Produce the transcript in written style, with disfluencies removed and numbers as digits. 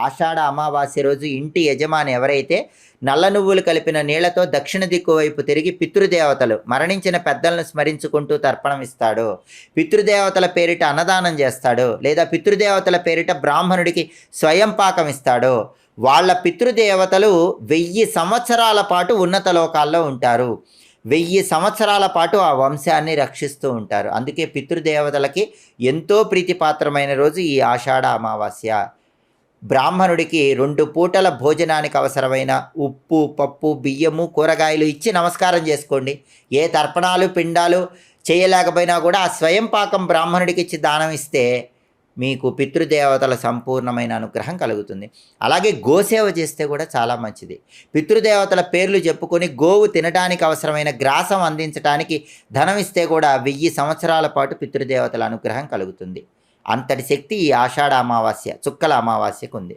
ఆషాఢ అమావాస్య రోజు ఇంటి యజమాని ఎవరైతే నల్ల నువ్వులు కలిపిన నీళ్లతో దక్షిణ దిక్కు వైపు తిరిగి పితృదేవతలు మరణించిన పెద్దలను స్మరించుకుంటూ తర్పణం ఇస్తాడో, పితృదేవతల పేరిట అన్నదానం చేస్తాడో, లేదా పితృదేవతల పేరిట బ్రాహ్మణుడికి స్వయం పాకం ఇస్తాడో, వాళ్ళ పితృదేవతలు 1000 సంవత్సరాల పాటు ఉన్నత లోకాల్లో ఉంటారు. 1000 సంవత్సరాల పాటు ఆ వంశాన్ని రక్షిస్తూ ఉంటారు. అందుకే పితృదేవతలకి ఎంతో ప్రీతిపాత్రమైన రోజు ఈ ఆషాఢ అమావాస్య. బ్రాహ్మణుడికి 2 పూటల భోజనానికి అవసరమైన ఉప్పు, పప్పు, బియ్యము, కూరగాయలు ఇచ్చి నమస్కారం చేసుకోండి. ఏ తర్పణాలు పిండాలు చేయలేకపోయినా కూడా ఆ స్వయం పాకం బ్రాహ్మణుడికి ఇచ్చి దానం ఇస్తే మీకు పితృదేవతల సంపూర్ణమైన అనుగ్రహం కలుగుతుంది. అలాగే గోసేవ చేస్తే కూడా చాలా మంచిది. పితృదేవతల పేర్లు చెప్పుకొని గోవు తినడానికి అవసరమైన గ్రాసం అందించడానికి ధనం ఇస్తే కూడా 1000 సంవత్సరాల పాటు పితృదేవతల అనుగ్రహం కలుగుతుంది. అంతటి శక్తి ఈ ఆషాఢ అమావాస్య, చుక్కల అమావాస్యకు ఉంది.